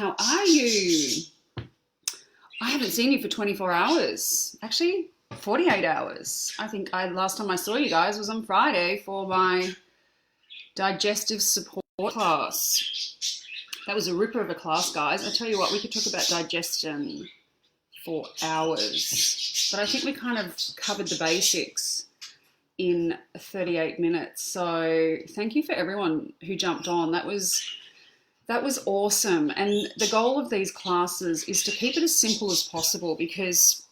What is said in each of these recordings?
how are you? I haven't seen you for 24 hours. Actually, 48 hours. I think last time I saw you guys was on Friday for my digestive support class. That was a ripper of a class, guys. I tell you what, we could talk about digestion for hours. But I think we kind of covered the basics in 38 minutes. So thank you for everyone who jumped on. That was awesome. And the goal of these classes is to keep it as simple as possible, because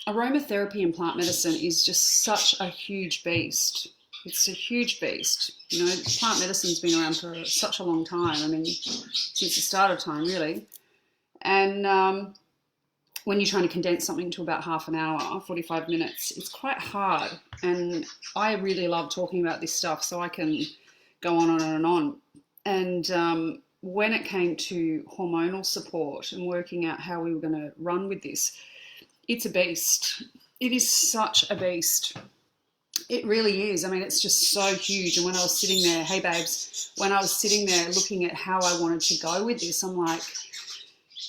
aromatherapy and plant medicine is just such a huge beast. It's a huge beast. You know, plant medicine's been around for such a long time. I mean, since the start of time, really. And when you're trying to condense something to about half an hour, 45 minutes, it's quite hard. And I really love talking about this stuff, so I can go on and on. And when it came to hormonal support and working out how we were going to run with this, it's a beast. It is such a beast. It really is. I mean, it's just so huge. And when I was sitting there, hey babes, when I was sitting there looking at how I wanted to go with this, I'm like,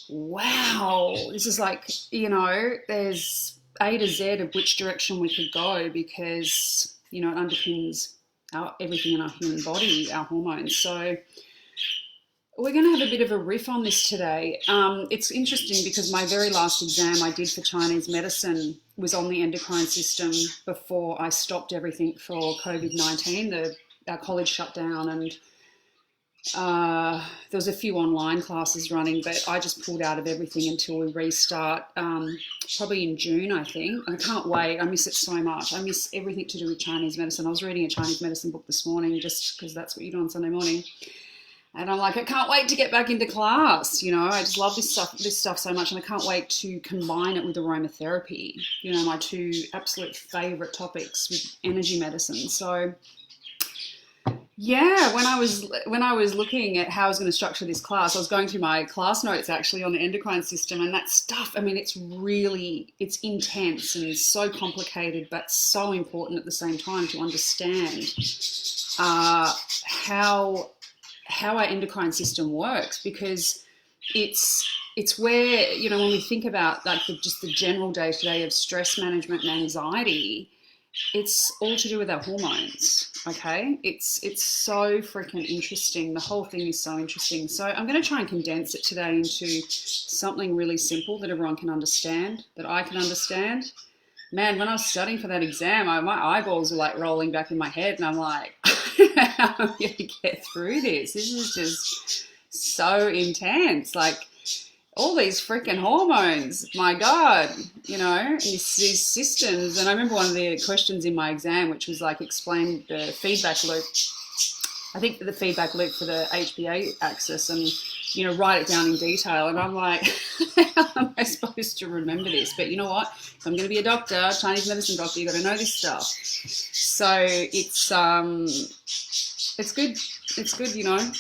wow, this is like, you know, there's A to Z of which direction we could go, because, you know, it underpins everything in our human body, our hormones. So we're going to have a bit of a riff on this today. It's interesting because my very last exam I did for Chinese medicine was on the endocrine system before I stopped everything for COVID-19. Our college shut down, and there was a few online classes running, but I just pulled out of everything until we restart, probably in June, I think. And I can't wait. I miss it so much. I miss everything to do with Chinese medicine. I was reading a Chinese medicine book this morning just because that's what you do on Sunday morning. And I'm like, I can't wait to get back into class. You know, I just love this stuff so much, and I can't wait to combine it with aromatherapy. You know, my two absolute favorite topics with energy medicine. So yeah, when I was looking at how I was going to structure this class, I was going through my class notes actually on the endocrine system, and that stuff, I mean, it's intense and so complicated, but so important at the same time to understand how our endocrine system works, because it's where, you know, when we think about like just the general day-to-day of stress management and anxiety, it's all to do with our hormones. Okay, it's so freaking interesting. The whole thing is so interesting. So I'm going to try and condense it today into something really simple that everyone can understand, that I can understand. Man, when I was studying for that exam, my eyeballs were like rolling back in my head, and I'm like, how am I going to get through this? This is just so intense. Like, all these freaking hormones, my God, you know, these systems. And I remember one of the questions in my exam, which was like, explain the feedback loop. I think the feedback loop for the HPA axis, and, you know, write it down in detail. And I'm like, how am I supposed to remember this? But you know what? If I'm going to be a doctor, Chinese medicine doctor, you got to know this stuff. So it's good. It's good, you know.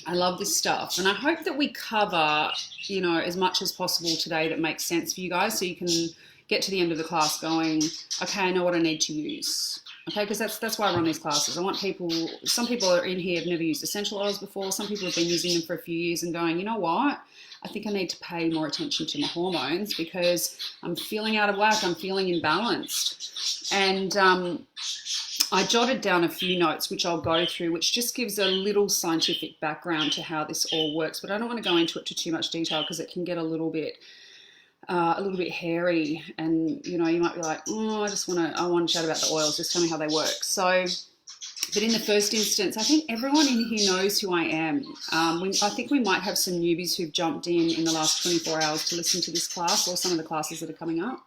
I love this stuff. And I hope that we cover, you know, as much as possible today that makes sense for you guys, so you can get to the end of the class going, okay, I know what I need to use. Okay, because that's why I run these classes. I want people, some people are in here have never used essential oils before. Some people have been using them for a few years and going, you know what? I think I need to pay more attention to my hormones because I'm feeling out of whack. I'm feeling imbalanced. And I jotted down a few notes, which I'll go through, which just gives a little scientific background to how this all works. But I don't want to go into it to too much detail because it can get a little bit hairy, and you know, you might be like, oh, I want to chat about the oils, just tell me how they work. So, but in the first instance, I think everyone in here knows who I am. I think we might have some newbies who've jumped in the last 24 hours to listen to this class, or some of the classes that are coming up.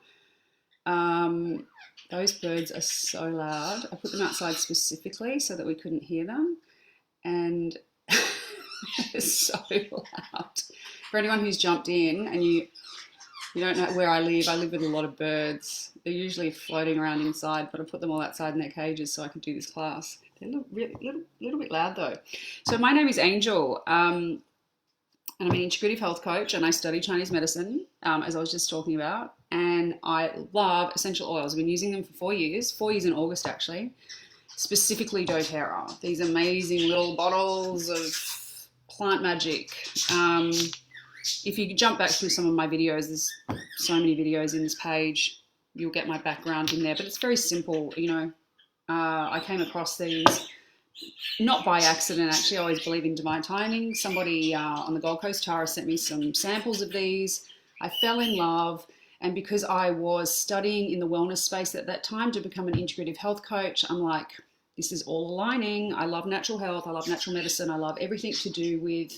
Those birds are so loud. I put them outside specifically so that we couldn't hear them, and they're so loud. For anyone who's jumped in and you don't know where I live with a lot of birds. They're usually floating around inside, but I put them all outside in their cages so I could do this class. They're a little bit loud though. So my name is Angel, and I'm an integrative health coach, and I study Chinese medicine, as I was just talking about. And I love essential oils. I've been using them for 4 years in August actually, specifically doTERRA. These amazing little bottles of plant magic. If you jump back through some of my videos, there's so many videos in this page. You'll get my background in there, but it's very simple. You know, I came across these not by accident, actually. I always believe in divine timing. Somebody on the Gold Coast, Tara, sent me some samples of these. I fell in love, and because I was studying in the wellness space at that time to become an integrative health coach, I'm like, this is all aligning. I love natural health. I love natural medicine. I love everything to do with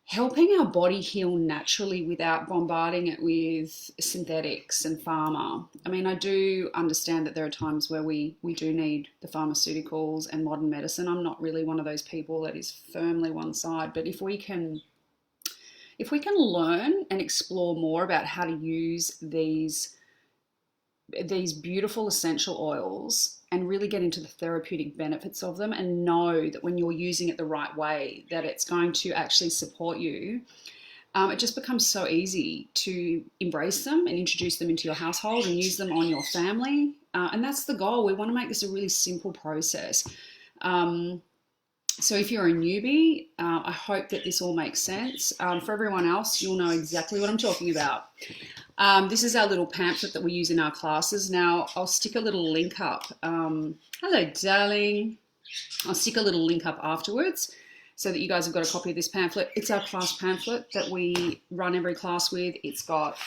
helping our body heal naturally without bombarding it with synthetics and pharma. I mean, I do understand that there are times where we do need the pharmaceuticals and modern medicine. I'm not really one of those people that is firmly one side, but if we can learn and explore more about how to use these beautiful essential oils and really get into the therapeutic benefits of them, and know that when you're using it the right way, that it's going to actually support you, it just becomes so easy to embrace them and introduce them into your household and use them on your family. And that's the goal. We want to make this a really simple process. So if you're a newbie, I hope that this all makes sense. For everyone else, you'll know exactly what I'm talking about. This is our little pamphlet that we use in our classes. Now, I'll stick a little link up. Hello, darling. I'll stick a little link up afterwards so that you guys have got a copy of this pamphlet. It's our class pamphlet that we run every class with. It's got,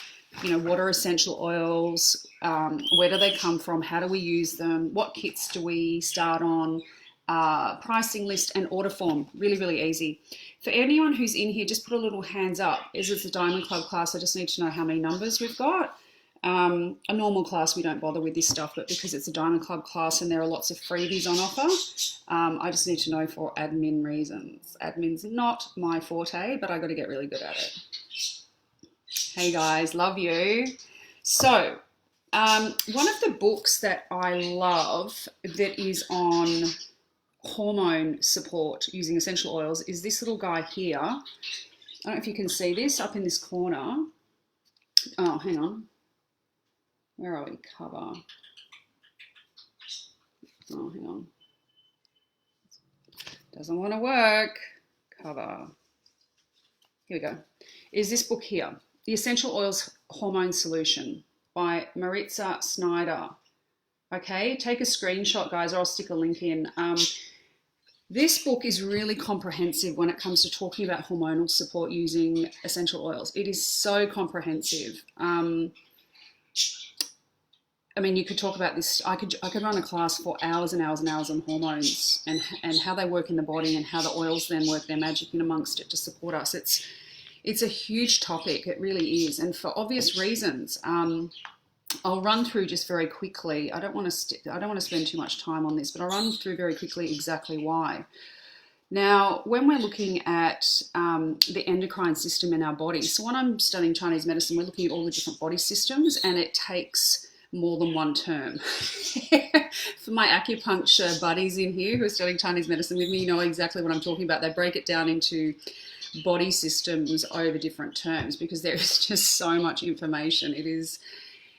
you know, what are essential oils, where do they come from, how do we use them, what kits do we start on, pricing list and order form. Really, really easy. For anyone who's in here, just put a little hands up. As it's a Diamond Club class, I just need to know how many numbers we've got. A normal class, we don't bother with this stuff, but because it's a Diamond Club class and there are lots of freebies on offer, I just need to know for admin reasons. Admin's not my forte, but I got to get really good at it. Hey guys, love you. So, one of the books that I love that is on hormone support using essential oils is this little guy here. I don't know if you can see this up in this corner. Oh, hang on. Where are we? Cover. Oh, hang on. Doesn't want to work. Cover. Here we go. Is this book here, The Essential Oils Hormone Solution by Maritza Snyder. Okay, take a screenshot, guys, or I'll stick a link in. This book is really comprehensive when it comes to talking about hormonal support using essential oils. It is so comprehensive. I mean, you could talk about this. I could run a class for hours and hours and hours on hormones and how they work in the body and how the oils then work their magic in amongst it to support us. It's a huge topic. It really is, and for obvious reasons. I'll run through just very quickly. I don't want to spend too much time on this, but I'll run through very quickly exactly why. Now, when we're looking at the endocrine system in our body, so when I'm studying Chinese medicine, we're looking at all the different body systems, and it takes more than one term. For my acupuncture buddies in here who are studying Chinese medicine with me, you know exactly what I'm talking about. They break it down into body systems over different terms because there is just so much information.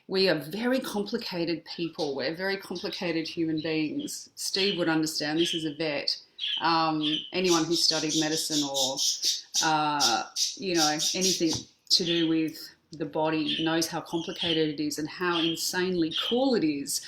We are very complicated people. We're very complicated human beings. Steve would understand. This is a vet. Anyone who's studied medicine or, you know, anything to do with the body knows how complicated it is and how insanely cool it is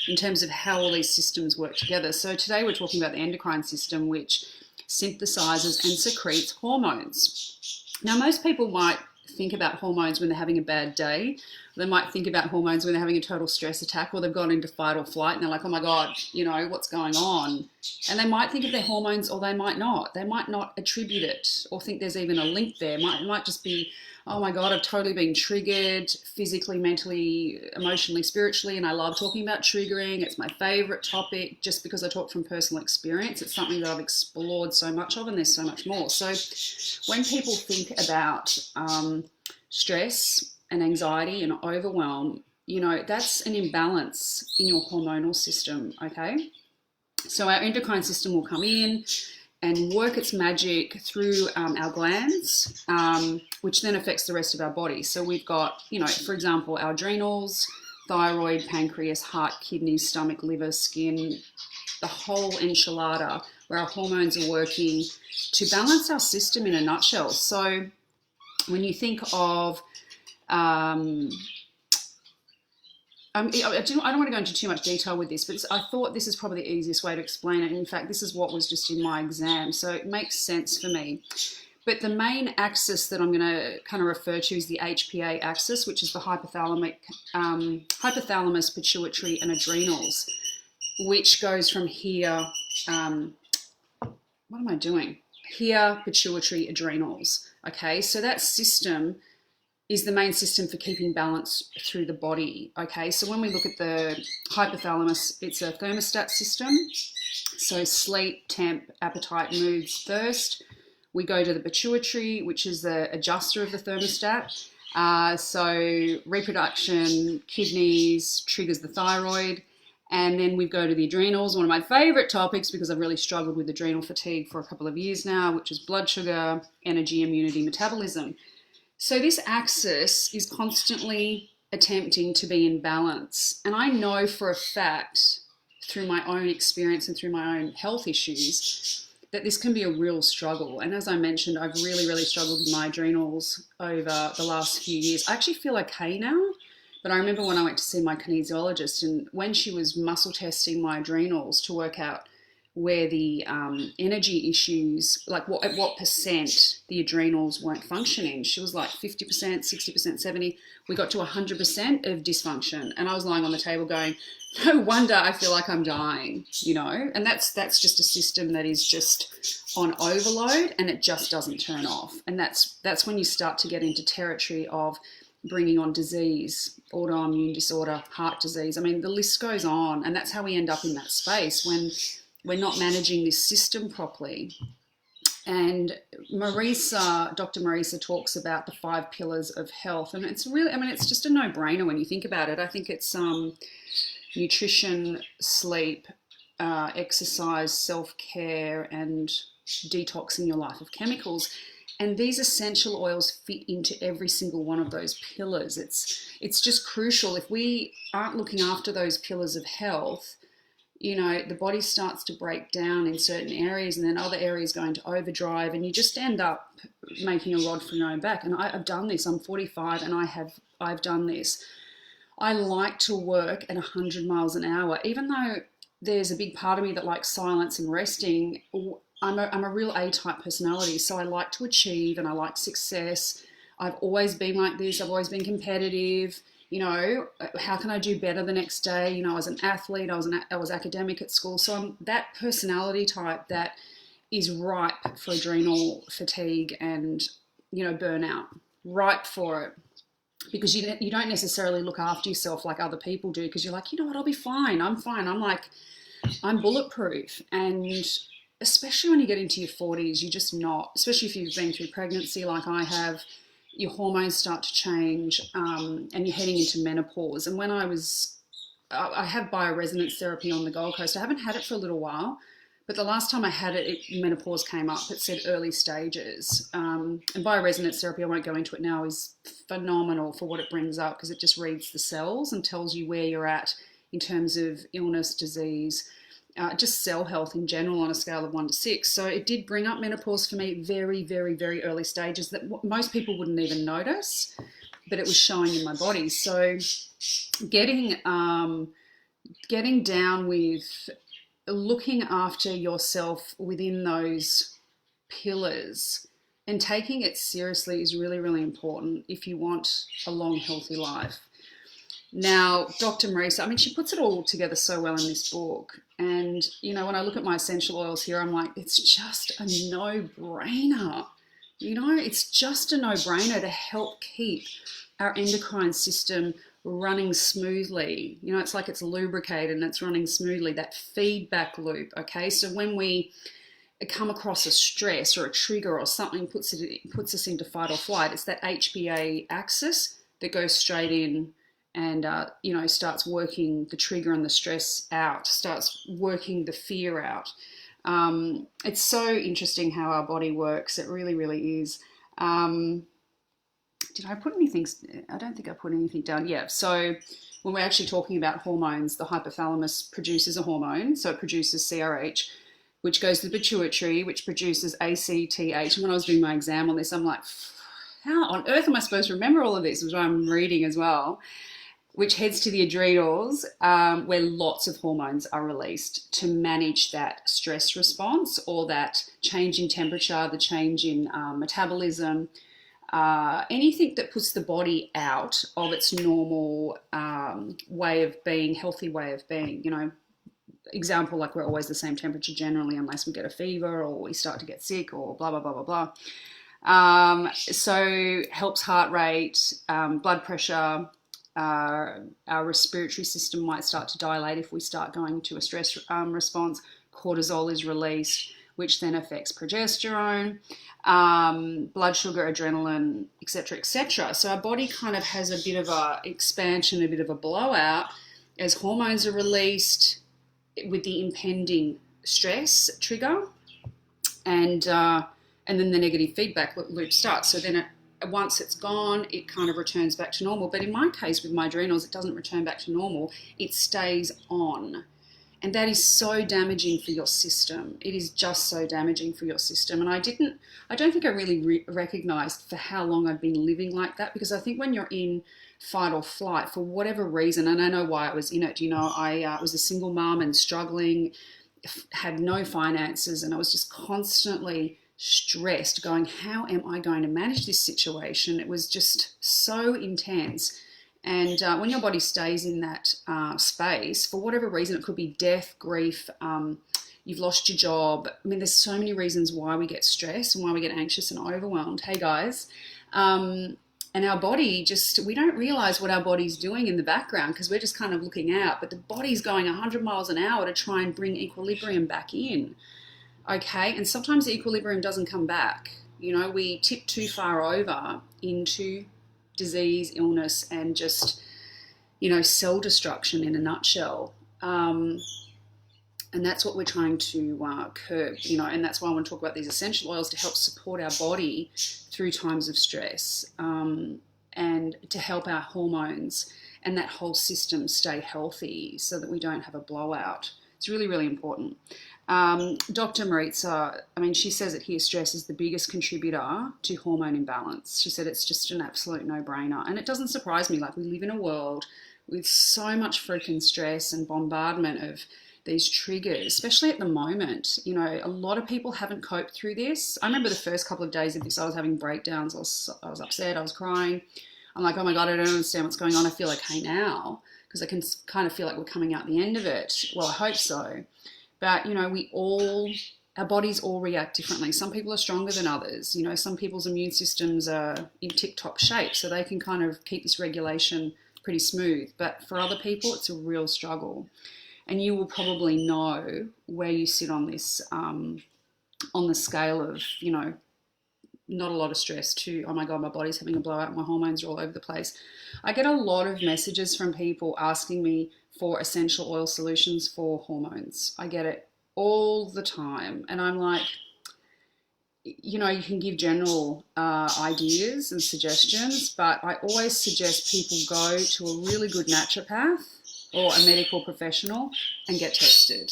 in terms of how all these systems work together. So today we're talking about the endocrine system, which synthesizes and secretes hormones. Now, most people might think about hormones when they're having a bad day. They might think about hormones when they're having a total stress attack, or they've gone into fight or flight and they're like, oh my God, you know, what's going on? And they might think of their hormones, or they might not. They might not attribute it or think there's even a link there. It might just be, oh my God, I've totally been triggered physically, mentally, emotionally, spiritually, and I love talking about triggering. It's my favorite topic just because I talk from personal experience. It's something that I've explored so much of, and there's so much more. So when people think about stress and anxiety and overwhelm, you know, that's an imbalance in your hormonal system, okay? So our endocrine system will come in and work its magic through our glands, which then affects the rest of our body. So we've got, you know, for example, our adrenals, thyroid, pancreas, heart, kidneys, stomach, liver, skin, the whole enchilada where our hormones are working to balance our system in a nutshell. So when you think of I don't want to go into too much detail with this, but I thought this is probably the easiest way to explain it. In fact, this is what was just in my exam, so it makes sense for me. But the main axis that I'm going to kind of refer to is the HPA axis, which is the hypothalamus, pituitary, and adrenals, which goes from here. What am I doing? Here, pituitary, adrenals. Okay, so that system is the main system for keeping balance through the body. Okay, so when we look at the hypothalamus, it's a thermostat system. So sleep, temp, appetite, moods, thirst. We go to the pituitary, which is the adjuster of the thermostat. So reproduction, kidneys, triggers the thyroid. And then we go to the adrenals, one of my favorite topics because I've really struggled with adrenal fatigue for a couple of years now, which is blood sugar, energy, immunity, metabolism. So this axis is constantly attempting to be in balance. And I know for a fact, through my own experience and through my own health issues, that this can be a real struggle. And as I mentioned, I've really, really struggled with my adrenals over the last few years. I actually feel okay now, but I remember when I went to see my kinesiologist, and when she was muscle testing my adrenals to work out where the energy issues, like at what percent the adrenals weren't functioning. She was like 50%, 60%, 70%. We got to 100% of dysfunction. And I was lying on the table going, no wonder I feel like I'm dying, you know? And that's just a system that is just on overload and it just doesn't turn off. And that's when you start to get into territory of bringing on disease, autoimmune disorder, heart disease. I mean, the list goes on, and that's how we end up in that space when we're not managing this system properly. And Dr. Marisa talks about the 5 pillars of health. And it's really, I mean, it's just a no-brainer when you think about it. I think it's nutrition, sleep, exercise, self-care, and detoxing your life of chemicals. And these essential oils fit into every single one of those pillars. It's just crucial. If we aren't looking after those pillars of health, you know, the body starts to break down in certain areas and then other areas go into overdrive, and you just end up making a rod for your own back. And I've done this. I'm 45 and I've done this. I like to work at 100 miles an hour, even though there's a big part of me that likes silence and resting. I'm a real A-type personality, so I like to achieve and I like success. I've always been like this. I've always been competitive. You know, how can I do better the next day? You know, I was an athlete, I was academic at school. So I'm that personality type that is ripe for adrenal fatigue and, you know, burnout, ripe for it. Because you don't necessarily look after yourself like other people do, because you're like, you know what, I'll be fine. I'm fine. I'm bulletproof. And especially when you get into your 40s, you're just not, especially if you've been through pregnancy like I have. Your hormones start to change, and you're heading into menopause. And when I have bioresonance therapy on the Gold Coast. I haven't had it for a little while, but the last time I had it, menopause came up. It said early stages. And bioresonance therapy, I won't go into it now, is phenomenal for what it brings up, because it just reads the cells and tells you where you're at in terms of illness, disease, just cell health in general on a scale of 1 to 6. So it did bring up menopause for me, very, very, very early stages that most people wouldn't even notice, but it was showing in my body. So getting down with looking after yourself within those pillars and taking it seriously is really, really important if you want a long, healthy life. Now, Dr. Marisa, I mean, she puts it all together so well in this book. And, you know, when I look at my essential oils here, I'm like, it's just a no-brainer. You know, it's just a no-brainer to help keep our endocrine system running smoothly. You know, it's like it's lubricated and it's running smoothly, that feedback loop, okay? So when we come across a stress or a trigger or something puts us into fight or flight, it's that HPA axis that goes straight in and, you know, starts working the trigger and the stress out, starts working the fear out. It's so interesting how our body works. It really, really is. Did I put anything? I don't think I put anything down. Yeah, so when we're actually talking about hormones, the hypothalamus produces a hormone, so it produces CRH. which goes to the pituitary, which produces ACTH. And when I was doing my exam on this, I'm like, how on earth am I supposed to remember all of this? Which I'm reading as well, which heads to the adrenals, where lots of hormones are released to manage that stress response or that change in temperature, the change in metabolism, anything that puts the body out of its normal way of being, healthy way of being. You know, example, like we're always the same temperature generally unless we get a fever or we start to get sick or blah, blah, blah, blah, blah. So helps heart rate, blood pressure. Our respiratory system might start to dilate if we start going to a stress response. Cortisol is released, which then affects progesterone, blood sugar, adrenaline, etc., etc. So our body kind of has a bit of a expansion, a bit of a blowout as hormones are released with the impending stress trigger, and then the negative feedback loop starts. So then once it's gone, it kind of returns back to normal. But in my case with my adrenals, it doesn't return back to normal. It stays on. And that is so damaging for your system. It is just so damaging for your system. And I don't think I really recognized for how long I've been living like that, because I think when you're in fight or flight, for whatever reason, and I know why I was in it, you know, I was a single mum and struggling, had no finances, and I was just constantly stressed going, how am I going to manage this situation? It was just so intense. And when your body stays in that space, for whatever reason, it could be death, grief, you've lost your job. I mean, there's so many reasons why we get stressed and why we get anxious and overwhelmed. Hey guys. And our body we don't realize what our body's doing in the background because we're just kind of looking out, but the body's going 100 miles an hour to try and bring equilibrium back in. Okay, and sometimes the equilibrium doesn't come back. You know, we tip too far over into disease, illness, and just, you know, cell destruction in a nutshell. And that's what we're trying to curb, you know, and that's why I want to talk about these essential oils to help support our body through times of stress, and to help our hormones and that whole system stay healthy so that we don't have a blowout. It's really, really important. Dr. Maritza, I mean, she says it here, stress is the biggest contributor to hormone imbalance. She said it's just an absolute no-brainer. And it doesn't surprise me. Like, we live in a world with so much freaking stress and bombardment of these triggers, especially at the moment. You know, a lot of people haven't coped through this. I remember the first couple of days of this, I was having breakdowns. I was upset. I was crying. I'm like, oh my God, I don't understand what's going on. I feel okay now because I can kind of feel like we're coming out the end of it. Well, I hope so. But, you know, our bodies all react differently. Some people are stronger than others. You know, some people's immune systems are in tip-top shape, so they can kind of keep this regulation pretty smooth. But for other people, it's a real struggle. And you will probably know where you sit on this, on the scale of, you know, not a lot of stress to, oh my God, my body's having a blowout, my hormones are all over the place. I get a lot of messages from people asking me for essential oil solutions for hormones. I get it all the time. And I'm like, you know, you can give general ideas and suggestions, but I always suggest people go to a really good naturopath or a medical professional and get tested.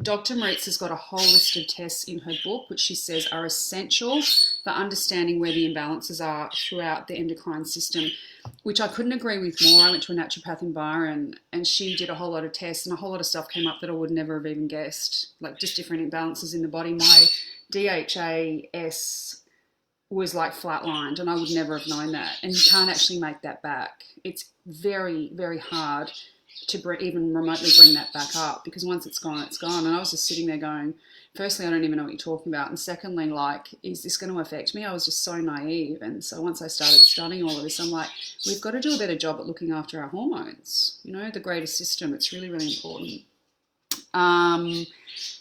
Dr. Maritza's got a whole list of tests in her book, which she says are essential for understanding where the imbalances are throughout the endocrine system, which I couldn't agree with more. I went to a naturopath in Byron and she did a whole lot of tests and a whole lot of stuff came up that I would never have even guessed, like just different imbalances in the body. My DHAS was like flatlined and I would never have known that. And you can't actually make that back. It's very, very hard to even remotely bring that back up because once it's gone, it's gone. And I was just sitting there going, firstly, I don't even know what you're talking about. And secondly, like, is this going to affect me? I was just so naive. And so once I started studying all of this, I'm like, we've got to do a better job at looking after our hormones. You know, the greater system, it's really, really important.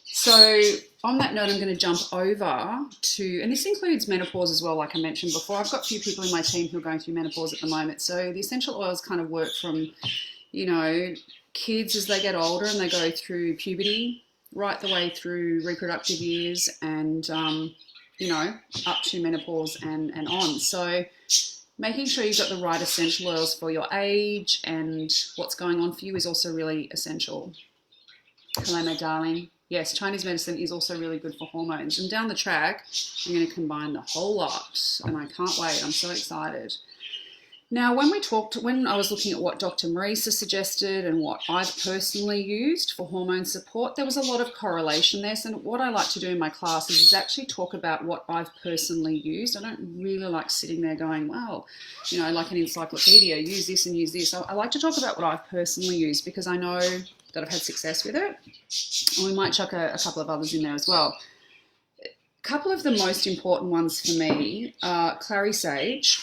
So on that note, I'm going to jump over to, and this includes menopause as well, like I mentioned before. I've got a few people in my team who are going through menopause at the moment. So the essential oils kind of work from, you know, kids as they get older and they go through puberty, right the way through reproductive years and, you know, up to menopause and on. So making sure you've got the right essential oils for your age and what's going on for you is also really essential. Hello, my darling. Yes, Chinese medicine is also really good for hormones. And down the track, I'm going to combine the whole lot, and I can't wait. I'm so excited. Now, when I was looking at what Dr. Marisa suggested and what I've personally used for hormone support, there was a lot of correlation there. So what I like to do in my classes is actually talk about what I've personally used. I don't really like sitting there going, well, you know, like an encyclopedia, use this and use this. I like to talk about what I've personally used because I know that I've had success with it. And we might chuck a couple of others in there as well. A couple of the most important ones for me are clary sage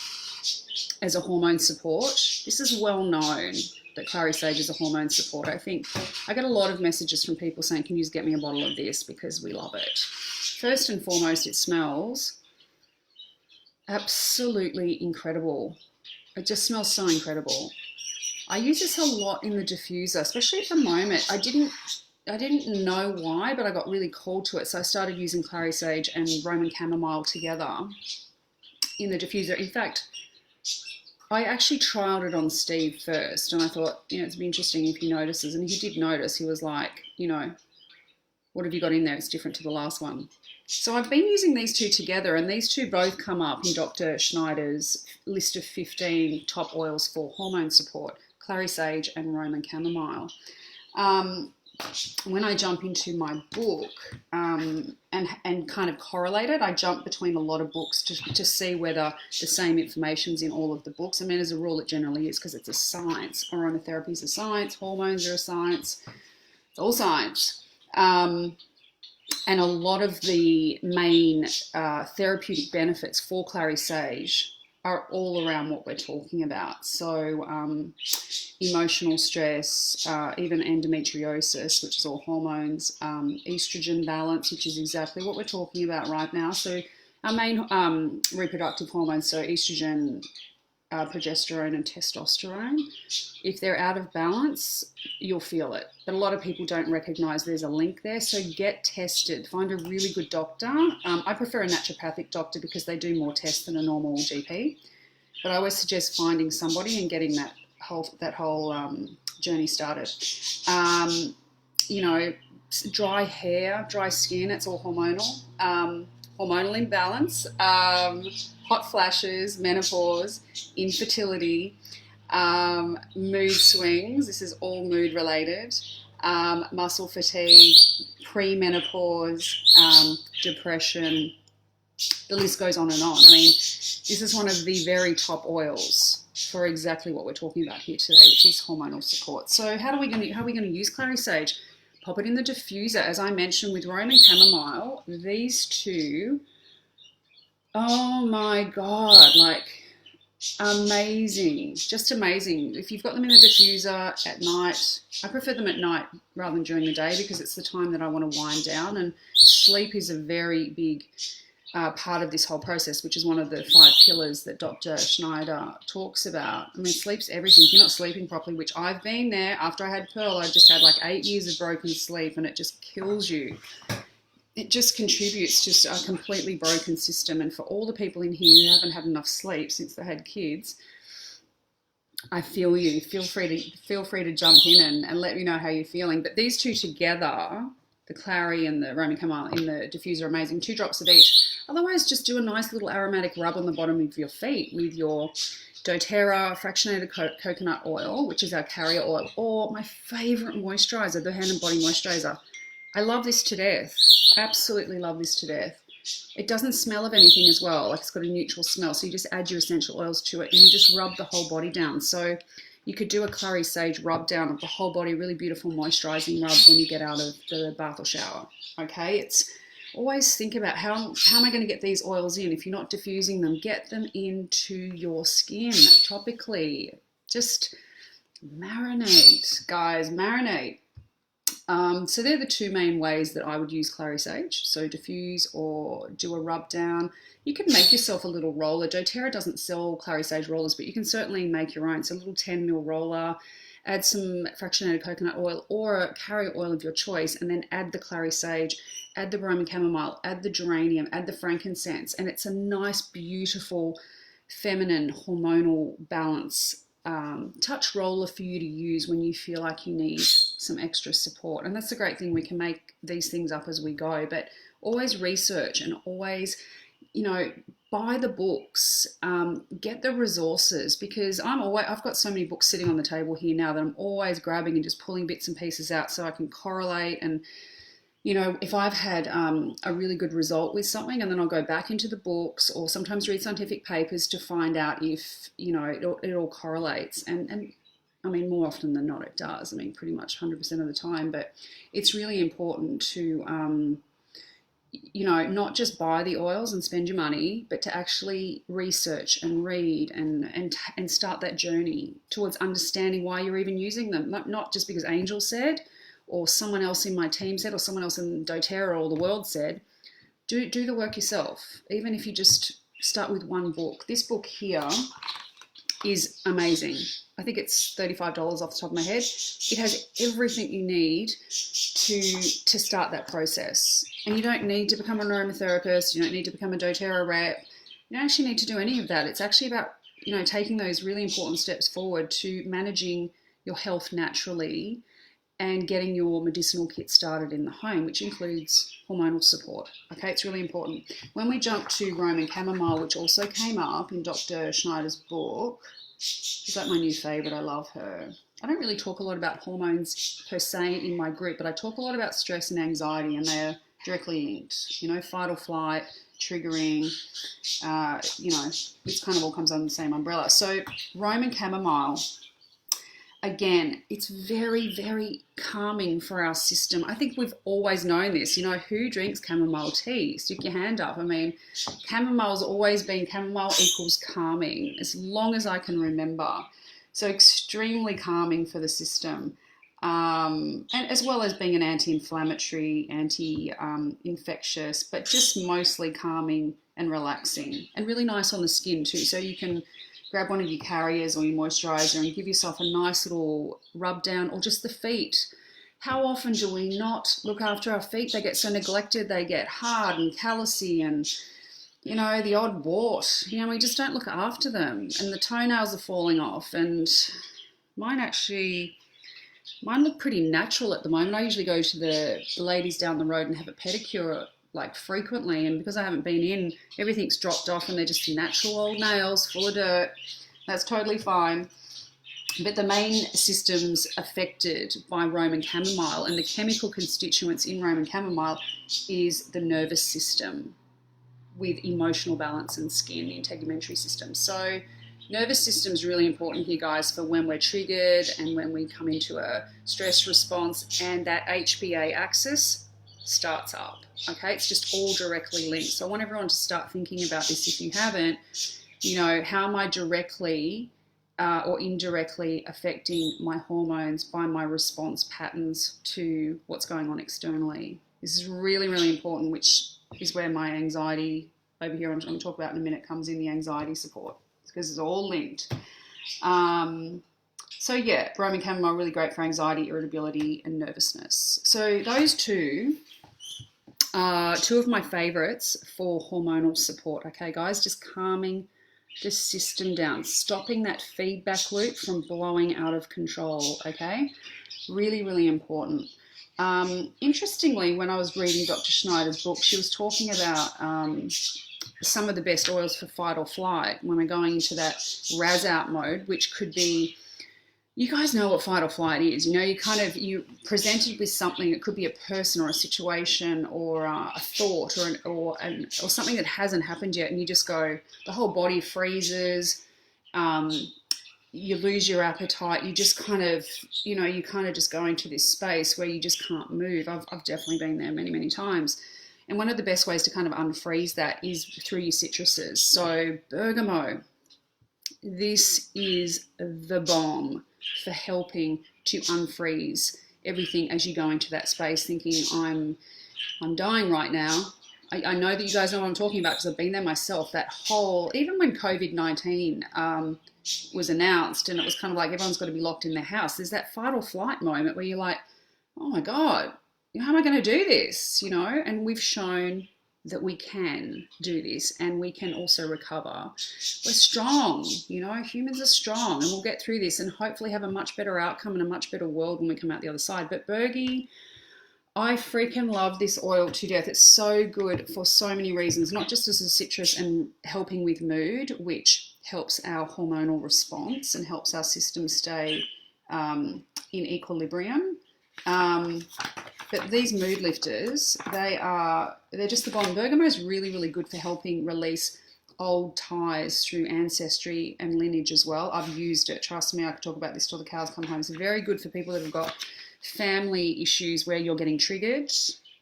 as a hormone support. This is well known that clary sage is a hormone support. I think I get a lot of messages from people saying, can you just get me a bottle of this because we love it. First and foremost, it smells absolutely incredible. It just smells so incredible. I use this a lot in the diffuser, especially at the moment. I didn't know why, but I got really called to it. So I started using clary sage and Roman chamomile together in the diffuser. In fact, I actually trialed it on Steve first, and I thought, you know, it'd be interesting if he notices. And he did notice. He was like, you know, what have you got in there? It's different to the last one. So I've been using these two together, and these two both come up in Dr. Schneider's list of 15 top oils for hormone support, clary sage and Roman chamomile. When I jump into my book and kind of correlate it, I jump between a lot of books to see whether the same information's in all of the books. I mean, as a rule, it generally is because it's a science. Aromatherapy is a science. Hormones are a science. It's all science. And a lot of the main therapeutic benefits for clary sage are all around what we're talking about. So emotional stress, even endometriosis, which is all hormones, estrogen balance, which is exactly what we're talking about right now. So our main reproductive hormones, so estrogen, progesterone and testosterone, if they're out of balance, you'll feel it. But a lot of people don't recognize there's a link there. So get tested. Find a really good doctor. I prefer a naturopathic doctor because they do more tests than a normal GP. But I always suggest finding somebody and getting that whole journey started. You know, dry hair, dry skin, it's all hormonal. Hormonal imbalance, hot flashes, menopause, infertility, mood swings, this is all mood related, muscle fatigue, premenopause, depression, the list goes on and on. I mean, this is one of the very top oils for exactly what we're talking about here today, which is hormonal support. So how are we going to use clary sage? Pop it in the diffuser. As I mentioned with Roman chamomile, these two, oh my God, like amazing, just amazing. If you've got them in the diffuser at night, I prefer them at night rather than during the day because it's the time that I want to wind down, and sleep is a very big part of this whole process, which is one of the 5 pillars that Dr. Schneider talks about. I mean, sleep's everything. If you're not sleeping properly, which I've been there, after I had Pearl, I just had like 8 years of broken sleep, and it just kills you. It just contributes to a completely broken system. And for all the people in here who haven't had enough sleep since they had kids, I feel you. Feel free to jump in and let me know how you're feeling. But these two together, the clary and the Roman chamomile in the diffuser, are amazing. 2 drops of each. Otherwise, just do a nice little aromatic rub on the bottom of your feet with your doTERRA fractionated coconut oil, which is our carrier oil, or my favorite moisturizer, the Hand and Body Moisturizer. I love this to death. Absolutely love this to death. It doesn't smell of anything as well. Like, it's got a neutral smell. So you just add your essential oils to it and you just rub the whole body down. So you could do a clary sage rub down of the whole body, really beautiful moisturizing rub when you get out of the bath or shower. Okay, it's always think about how am I going to get these oils in? If you're not diffusing them, get them into your skin topically. Just marinate, guys, marinate. So they're the 2 main ways that I would use clary sage. So diffuse or do a rub down. You can make yourself a little roller. doTERRA doesn't sell clary sage rollers, but you can certainly make your own. So a little 10 ml roller, add some fractionated coconut oil or a carrier oil of your choice, and then add the clary sage, add the Roman chamomile, add the geranium, add the frankincense, and it's a nice, beautiful, feminine, hormonal balance touch roller for you to use when you feel like you need some extra support. And that's the great thing, we can make these things up as we go, but always research and always, buy the books, get the resources, because I've got so many books sitting on the table here now that I'm always grabbing and just pulling bits and pieces out so I can correlate. And if I've had a really good result with something, and then I'll go back into the books or sometimes read scientific papers to find out if, it all correlates. And I mean, more often than not, it does. I mean, pretty much 100% of the time. But it's really important to, not just buy the oils and spend your money, but to actually research and read and start that journey towards understanding why you're even using them. Not just because Angel said, or someone else in my team said, or someone else in doTERRA or the world said. Do the work yourself, even if you just start with one book. This book here is amazing. I think it's $35 off the top of my head. It has everything you need to start that process. And you don't need to become an aromatherapist. You don't need to become a doTERRA rep. You don't actually need to do any of that. It's actually about, taking those really important steps forward to managing your health naturally and getting your medicinal kit started in the home, which includes hormonal support. Okay, it's really important. When we jump to Roman chamomile, which also came up in Dr. Schneider's book, is that my new favorite? I love her. I don't really talk a lot about hormones per se in my group, but I talk a lot about stress and anxiety, and they're directly linked. Fight or flight, triggering, it's kind of all comes under the same umbrella. So Roman chamomile, again, it's very, very calming for our system. I think we've always known this. Who drinks chamomile tea? Stick your hand up. I mean, chamomile's always been, chamomile equals calming, as long as I can remember. So extremely calming for the system. And as well as being an anti-inflammatory, anti-infectious, but just mostly calming and relaxing, and really nice on the skin too. So you can grab one of your carriers or your moisturizer and give yourself a nice little rub down, or just the feet. How often do we not look after our feet? They get so neglected, they get hard and callousy and, the odd wart. We just don't look after them, and the toenails are falling off. And mine look pretty natural at the moment. I usually go to the ladies down the road and have a pedicure frequently, and because I haven't been in, everything's dropped off and they're just natural old nails full of dirt. That's totally fine. But the main systems affected by Roman chamomile and the chemical constituents in Roman chamomile is the nervous system with emotional balance and skin, the integumentary system. So nervous system is really important here, guys, for when we're triggered and when we come into a stress response, and that HPA axis starts up. Okay, it's just all directly linked. So I want everyone to start thinking about this if you haven't. How am I directly or indirectly affecting my hormones by my response patterns to what's going on externally? This is really, really important, which is where my anxiety over here, I'm going to talk about in a minute, comes in, the anxiety support, because it's all linked. So yeah, Roman chamomile, really great for anxiety, irritability, and nervousness. So those two are two of my favorites for hormonal support. Okay, guys, just calming the system down, stopping that feedback loop from blowing out of control. Okay, really, really important. Interestingly, when I was reading Dr. Schneider's book, she was talking about some of the best oils for fight or flight when we're going into that razz out mode, which could be, you guys know what fight or flight is. You presented with something. It could be a person or a situation or a thought or something that hasn't happened yet, and you just go, the whole body freezes. You lose your appetite. You just kind of, you kind of just go into this space where you just can't move. I've definitely been there many, many times. And one of the best ways to kind of unfreeze that is through your citruses. So bergamot, this is the bomb for helping to unfreeze everything as you go into that space thinking, I'm dying right now. I know that you guys know what I'm talking about because I've been there myself. That whole, even when COVID-19 was announced and it was kind of like everyone's got to be locked in their house, there's that fight or flight moment where you're like, oh my God, how am I going to do this? And we've shown that we can do this and we can also recover. We're strong, you know, humans are strong, and we'll get through this and hopefully have a much better outcome and a much better world when we come out the other side. But Bergie, I freaking love this oil to death. It's so good for so many reasons, not just as a citrus and helping with mood, which helps our hormonal response and helps our system stay in equilibrium. But these mood lifters, they're just the bomb. Bergamot is really, really good for helping release old ties through ancestry and lineage as well. I've used it. Trust me, I could talk about this till the cows come home. It's very good for people that have got family issues where you're getting triggered.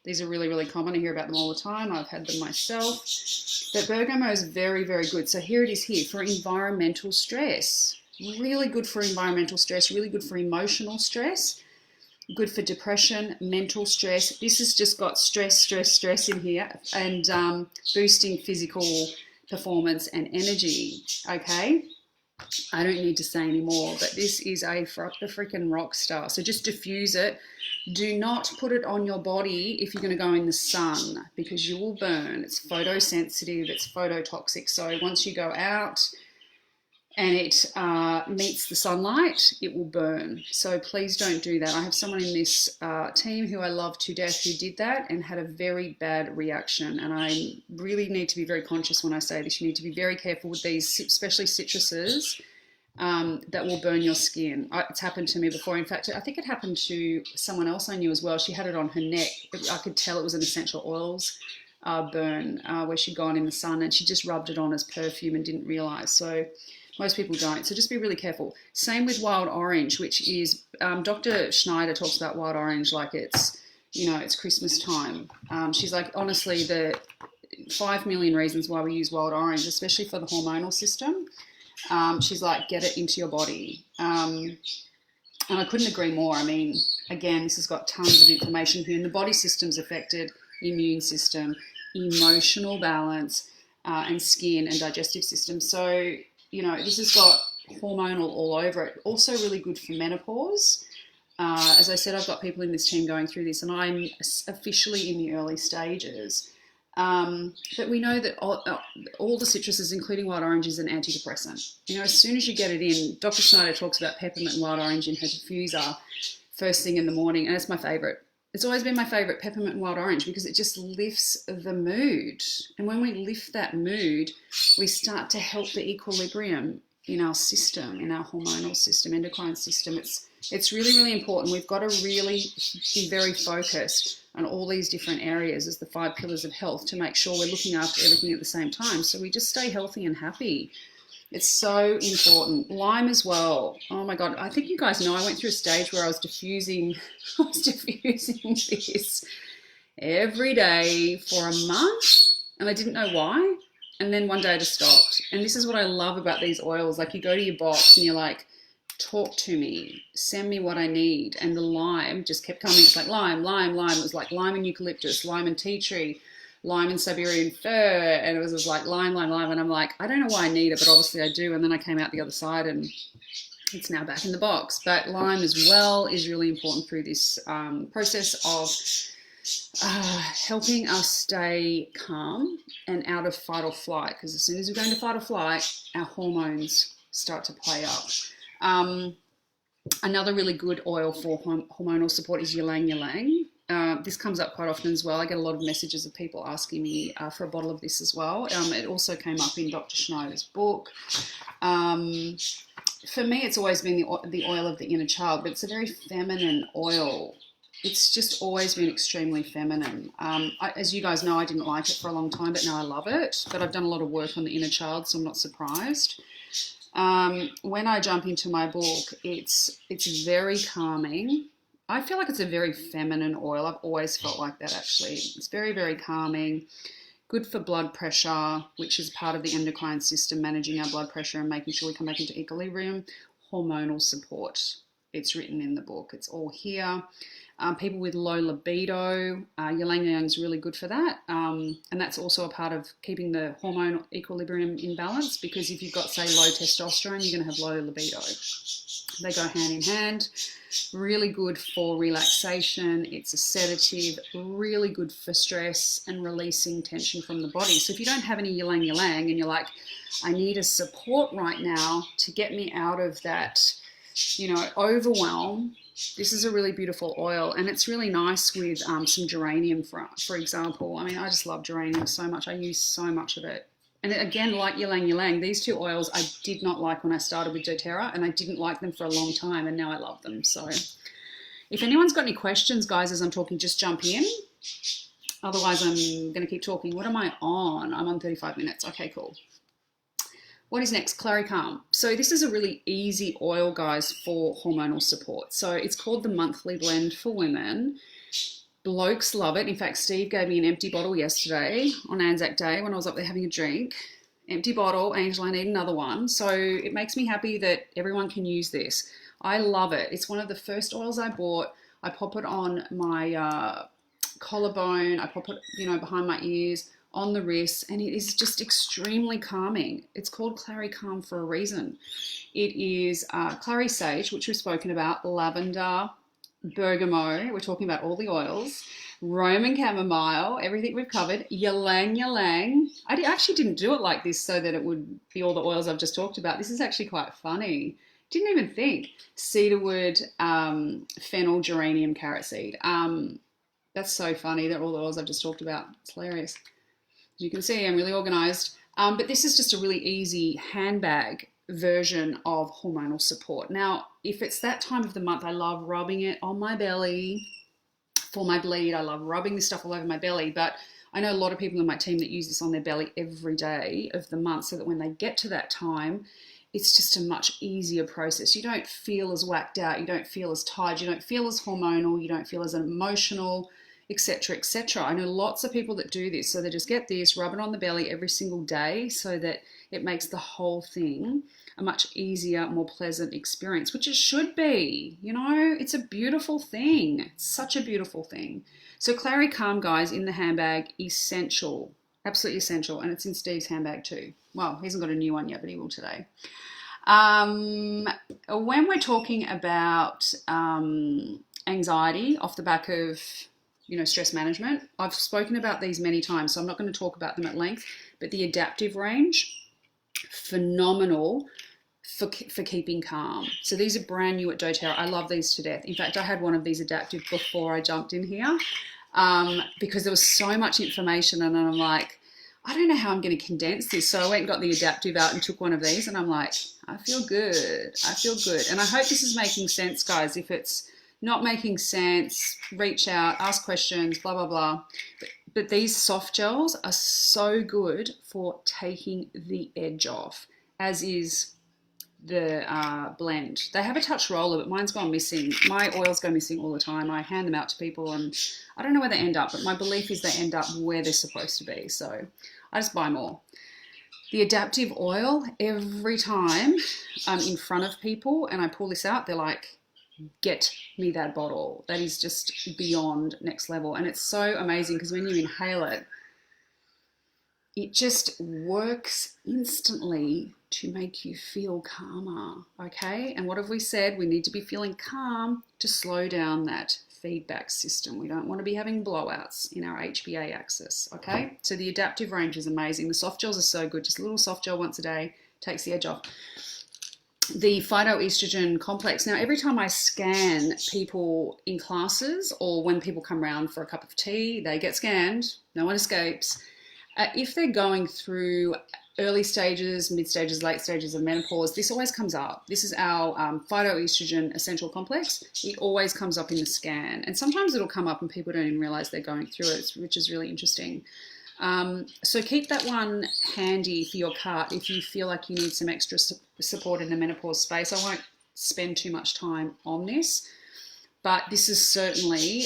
These are really, really common. I hear about them all the time. I've had them myself. But bergamot is very, very good. So here it is here for environmental stress. Really good for environmental stress, really good for emotional stress, good for depression, mental stress. This has just got stress in here, and boosting physical performance and energy, okay? I don't need to say any more, but this is a freaking rock star. So just diffuse it. Do not put it on your body if you're going to go in the sun, because you will burn. It's photosensitive, it's phototoxic. So once you go out and it meets the sunlight, it will burn. So please don't do that. I have someone in this team who I love to death who did that and had a very bad reaction. And I really need to be very conscious when I say this. You need to be very careful with these, especially citruses, that will burn your skin. It's happened to me before. In fact, I think it happened to someone else I knew as well. She had it on her neck. I could tell it was an essential oils burn where she'd gone in the sun, and she just rubbed it on as perfume and didn't realize. So most people don't. So just be really careful. Same with wild orange, which is, Dr. Schneider talks about wild orange like it's, you know, it's Christmas time. She's like, honestly, the 5 million reasons why we use wild orange, especially for the hormonal system. She's like, get it into your body. And I couldn't agree more. I mean, again, this has got tons of information here. And the body system's affected, immune system, emotional balance, and skin and digestive system. So, you know, this has got hormonal all over it. Also really good for menopause. As I said, I've got people in this team going through this, and I'm officially in the early stages. But we know that all the citruses, including wild orange, is an antidepressant. You know, as soon as you get it in, Dr. Schneider talks about peppermint and wild orange in her diffuser first thing in the morning, and it's my favourite. It's always been my favourite, peppermint and wild orange, because it just lifts the mood. And when we lift that mood, we start to help the equilibrium in our system, in our hormonal system, endocrine system. It's really, really important. We've got to really be very focused on all these different areas as the 5 pillars of health to make sure we're looking after everything at the same time, so we just stay healthy and happy. It's so important. Lime as well. Oh my God. I think you guys know I went through a stage where I was diffusing this every day for a month, and I didn't know why. And then one day I just stopped. And this is what I love about these oils. Like, you go to your box and you're like, talk to me, send me what I need. And the lime just kept coming. It's like lime, lime, lime. It was like lime and eucalyptus, lime and tea tree, lime and Siberian fir, and it was just like lime, lime, lime. And I'm like, I don't know why I need it, but obviously I do. And then I came out the other side and it's now back in the box. But lime as well is really important through this process of helping us stay calm and out of fight or flight, because as soon as we go into fight or flight, our hormones start to play up. Another really good oil for hormonal support is ylang ylang. This comes up quite often as well. I get a lot of messages of people asking me for a bottle of this as well. It also came up in Dr. Schneider's book. For me, it's always been the oil of the inner child, but it's a very feminine oil. It's just always been extremely feminine. As you guys know, I didn't like it for a long time, but now I love it. But I've done a lot of work on the inner child, so I'm not surprised. When I jump into my book, it's very calming. I feel like it's a very feminine oil. I've always felt like that, actually. It's very, very calming, good for blood pressure, which is part of the endocrine system, managing our blood pressure and making sure we come back into equilibrium. Hormonal support. It's written in the book. It's all here. People with low libido, ylang ylang is really good for that. And that's also a part of keeping the hormone equilibrium in balance, because if you've got, say, low testosterone, you're going to have low libido. They go hand in hand. Really good for relaxation. It's a sedative, really good for stress and releasing tension from the body. So if you don't have any ylang ylang and you're like, I need a support right now to get me out of that, you know, overwhelm, this is a really beautiful oil, and it's really nice with some geranium, for example. I mean, I just love geranium so much. I use so much of it. And again, like ylang ylang, these two oils I did not like when I started with doTERRA, and I didn't like them for a long time, and now I love them. So if anyone's got any questions, guys, as I'm talking, just jump in. Otherwise, I'm going to keep talking. What am I on? I'm on 35 minutes. Okay, cool. What is next? Claricalm. So this is a really easy oil, guys, for hormonal support. So it's called the monthly blend for women. Blokes love it. In fact, Steve gave me an empty bottle yesterday on Anzac Day when I was up there having a drink. Empty bottle. Angel, I need another one. So it makes me happy that everyone can use this. I love it. It's one of the first oils I bought. I pop it on my collarbone. I pop it, you know, behind my ears, on the wrists, and it is just extremely calming. It's called Claricalm for a reason. It is clary sage, which we've spoken about, lavender, bergamot, we're talking about all the oils, Roman chamomile, everything we've covered, ylang ylang. I actually didn't do it like this so that it would be all the oils I've just talked about. This is actually quite funny. Didn't even think. Cedarwood, fennel, geranium, carrot seed. That's so funny that all the oils I've just talked about. It's hilarious. As you can see, I'm really organized. But this is just a really easy handbag version of hormonal support. Now, if it's that time of the month, I love rubbing it on my belly for my bleed. I love rubbing this stuff all over my belly, but I know a lot of people in my team that use this on their belly every day of the month, so that when they get to that time, it's just a much easier process. You don't feel as whacked out, you don't feel as tired, you don't feel as hormonal, you don't feel as emotional, etc., etc. I know lots of people that do this, so they just get this, rub it on the belly every single day, so that it makes the whole thing a much easier, more pleasant experience, which it should be. You know, it's a beautiful thing. It's such a beautiful thing. So Claricalm, guys, in the handbag, essential, absolutely essential, and it's in Steve's handbag too. Well, he hasn't got a new one yet, but he will today. When we're talking about anxiety off the back of, you know, stress management, I've spoken about these many times, so I'm not going to talk about them at length, but the adaptive range, phenomenal for keeping calm. So these are brand new at doTERRA. I love these to death. In fact, I had one of these adaptive before I jumped in here because there was so much information, and I'm like, I don't know how I'm going to condense this. So I went and got the adaptive out and took one of these, and I'm like, I feel good. I feel good. And I hope this is making sense, guys. If it's not making sense, reach out, ask questions, blah, blah, blah. But these soft gels are so good for taking the edge off, as is the blend. They have a touch roller, but mine's gone missing. My oils go missing all the time. I hand them out to people, and I don't know where they end up, but my belief is they end up where they're supposed to be. So I just buy more. The adaptive oil, every time I'm in front of people and I pull this out, they're like, get me that bottle. That is just beyond next level. And it's so amazing because when you inhale it, it just works instantly to make you feel calmer, okay? And what have we said? We need to be feeling calm to slow down that feedback system. We don't want to be having blowouts in our HPA axis, okay? So the adaptive range is amazing. The soft gels are so good. Just a little soft gel once a day takes the edge off. The phytoestrogen complex. Now, every time I scan people in classes or when people come around for a cup of tea, they get scanned. No one escapes. If they're going through early stages, mid stages, late stages of menopause, this always comes up. This is our phytoestrogen essential complex. It always comes up in the scan. And sometimes it'll come up and people don't even realize they're going through it, which is really interesting. So keep that one handy for your cart if you feel like you need some extra support in the menopause space. I won't spend too much time on this, but this is certainly,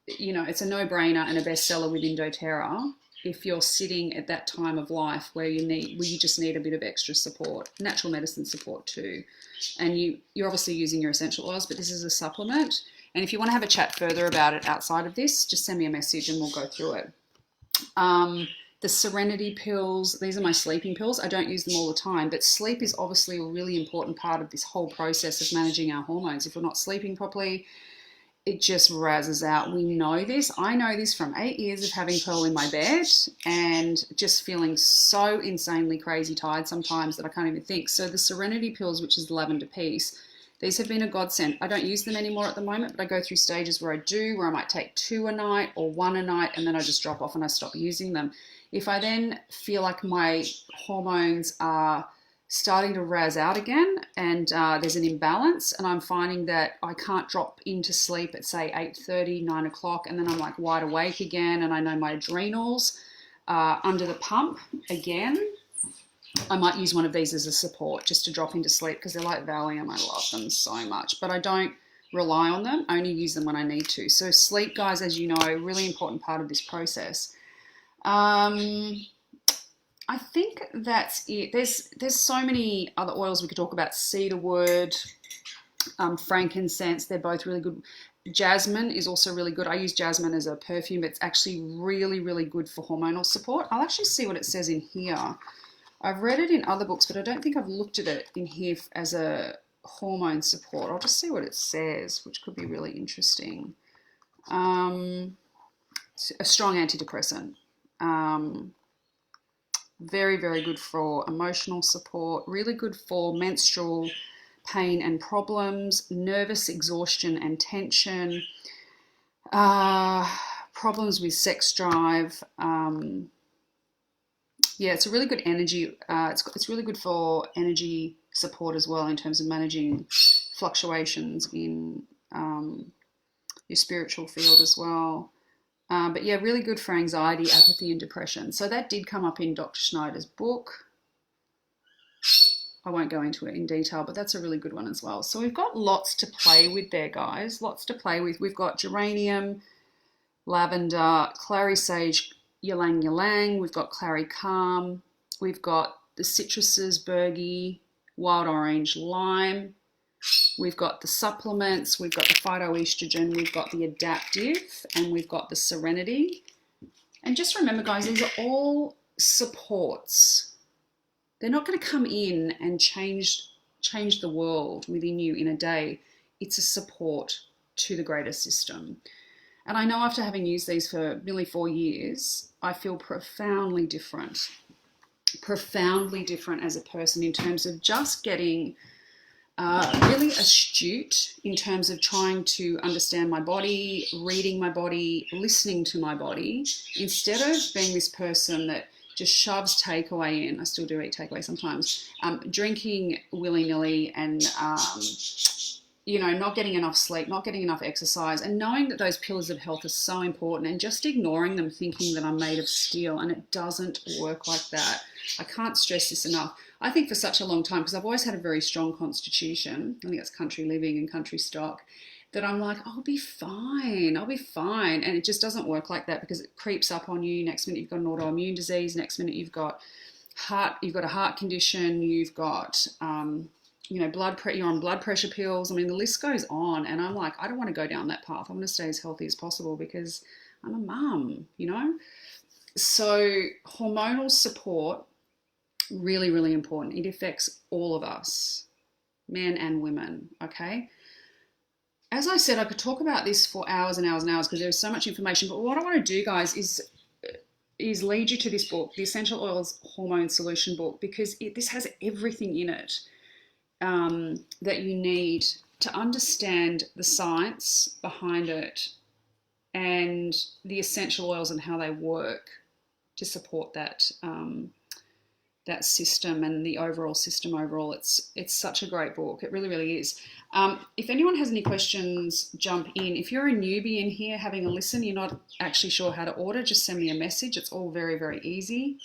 you know, it's a no-brainer and a bestseller within doTERRA if you're sitting at that time of life where you just need a bit of extra support, natural medicine support too. And you're obviously using your essential oils, but this is a supplement. And if you want to have a chat further about it outside of this, just send me a message and we'll go through it. The Serenity pills, these are my sleeping pills. I don't use them all the time, but sleep is obviously a really important part of this whole process of managing our hormones. If we're not sleeping properly, it just razzes out. We know this. I know this from 8 years of having Pearl in my bed and just feeling so insanely crazy tired sometimes that I can't even think. So the Serenity pills, which is the lavender piece, these have been a godsend. I don't use them anymore at the moment, but I go through stages where I do, where I might take 2 a night or 1 a night, and then I just drop off and I stop using them. If I then feel like my hormones are starting to razz out again and there's an imbalance and I'm finding that I can't drop into sleep at say 8:30, 9 o'clock, and then I'm like wide awake again and I know my adrenals are under the pump again, I might use one of these as a support just to drop into sleep because they're like Valium. I love them so much, but I don't rely on them. I only use them when I need to. So sleep, guys, as you know, really important part of this process. I think that's it. There's so many other oils we could talk about. Cedarwood, frankincense, they're both really good. Jasmine is also really good. I use jasmine as a perfume, but it's actually really, really good for hormonal support. I'll actually see what it says in here. I've read it in other books, but I don't think I've looked at it in here as a hormone support. I'll just see what it says, which could be really interesting. A strong antidepressant. Very, very good for emotional support, really good for menstrual pain and problems, nervous exhaustion and tension, problems with sex drive. Yeah, it's a really good energy. It's really good for energy support as well in terms of managing fluctuations in your spiritual field as well. But yeah, really good for anxiety, apathy, and depression. So that did come up in Dr. Schneider's book. I won't go into it in detail, but that's a really good one as well. So we've got lots to play with there, guys. Lots to play with. We've got geranium, lavender, clary sage, ylang ylang. We've got clary calm. We've got the citruses, bergie, wild orange, lime. We've got the supplements, we've got the phytoestrogen, we've got the adaptive, and we've got the serenity. And just remember, guys, these are all supports. They're not going to come in and change the world within you in a day. It's a support to the greater system. And I know after having used these for nearly 4 years, I feel profoundly different as a person in terms of just getting really astute in terms of trying to understand my body, reading my body, listening to my body, instead of being this person that just shoves takeaway in. I still do eat takeaway sometimes. Drinking willy-nilly and, not getting enough sleep, not getting enough exercise, and knowing that those pillars of health are so important and just ignoring them, thinking that I'm made of steel, and it doesn't work like that. I can't stress this enough. I think for such a long time, because I've always had a very strong constitution, I think that's country living and country stock, that I'm like, I'll be fine. And it just doesn't work like that because it creeps up on you. Next minute you've got an autoimmune disease. Next minute you've got a heart condition. You've got, you're on blood pressure pills. I mean, the list goes on. And I'm like, I don't want to go down that path. I want to stay as healthy as possible because I'm a mum, So hormonal support, really, really important. It affects all of us, men and women, okay? As I said, I could talk about this for hours and hours and hours because there's so much information, but what I want to do, guys, is lead you to this book, the Essential Oils Hormone Solution book, because this has everything in it that you need to understand the science behind it and the essential oils and how they work to support that that system and the overall system overall. It's such a great book. It really, really is. If anyone has any questions, jump in. If you're a newbie in here having a listen, you're not actually sure how to order, just send me a message. It's all very, very easy.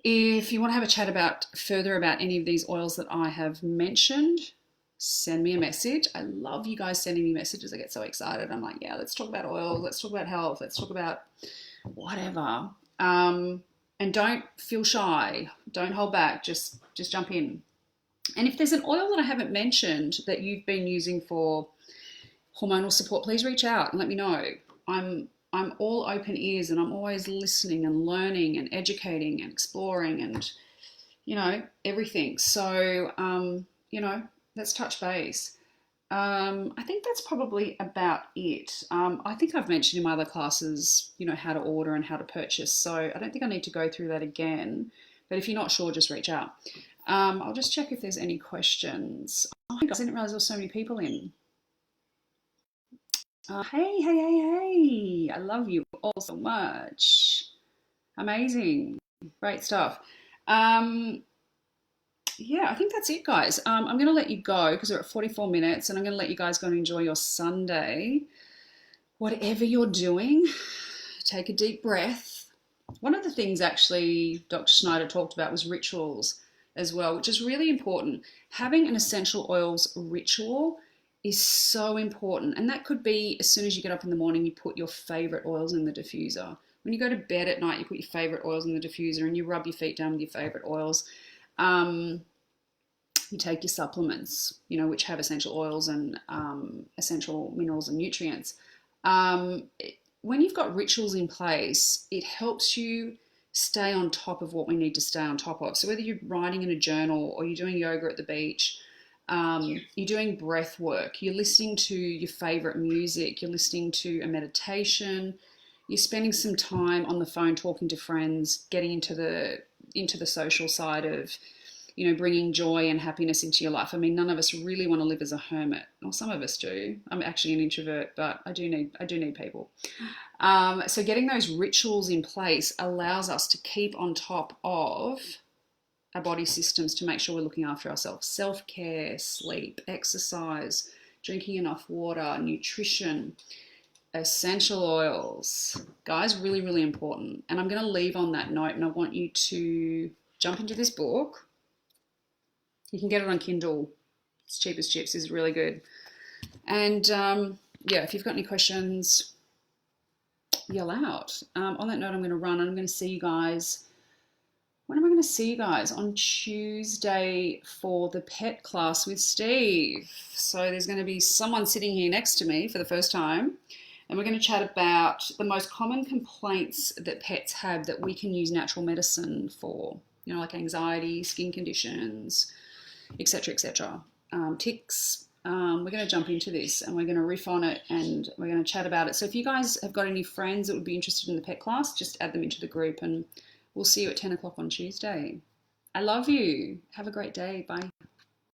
If you want to have a chat further about any of these oils that I have mentioned, send me a message. I love you guys sending me messages. I get so excited. I'm like, yeah, let's talk about oils. Let's talk about health. Let's talk about whatever. And don't feel shy. Don't hold back. Just jump in. And if there's an oil that I haven't mentioned that you've been using for hormonal support, please reach out and let me know. I'm I'm all open ears, and I'm always listening and learning and educating and exploring and, everything. So, let's touch base. I think that's probably about it. I think I've mentioned in my other classes, how to order and how to purchase. So I don't think I need to go through that again. But if you're not sure, just reach out. I'll just check if there's any questions. Oh my gosh, I didn't realize there were so many people in. Hey. I love you all so much. Amazing. Great stuff. Yeah, I think that's it, guys. I'm going to let you go because we're at 44 minutes, and I'm going to let you guys go and enjoy your Sunday. Whatever you're doing, take a deep breath. One of the things actually Dr. Schneider talked about was rituals as well, which is really important. Having an essential oils ritual is so important. And that could be as soon as you get up in the morning, you put your favorite oils in the diffuser. When you go to bed at night, you put your favorite oils in the diffuser and you rub your feet down with your favorite oils. You take your supplements, which have essential oils and essential minerals and nutrients. When you've got rituals in place, it helps you stay on top of what we need to stay on top of. So whether you're writing in a journal or you're doing yoga at the beach, you're doing breath work, you're listening to your favorite music, you're listening to a meditation, you're spending some time on the phone talking to friends, getting into the social side of, bringing joy and happiness into your life. I mean, none of us really want to live as a hermit. Well, some of us do. I'm actually an introvert, but I do need people. So getting those rituals in place allows us to keep on top of our body systems to make sure we're looking after ourselves. Self-care, sleep, exercise, drinking enough water, nutrition, essential oils. Guys, really, really important. And I'm going to leave on that note, and I want you to jump into this book. You can get it on Kindle. It's cheap as chips. It's really good. And if you've got any questions, yell out. On that note, I'm going to run and I'm going to see you guys. When am I going to see you guys? On Tuesday for the pet class with Steve. So there's going to be someone sitting here next to me for the first time. And we're going to chat about the most common complaints that pets have that we can use natural medicine for. Like anxiety, skin conditions, etc., ticks. We're going to jump into this and we're going to riff on it and we're going to chat about it. So if you guys have got any friends that would be interested in the pet class, just add them into the group and we'll see you at 10 o'clock on Tuesday. I love you. Have a great day. Bye.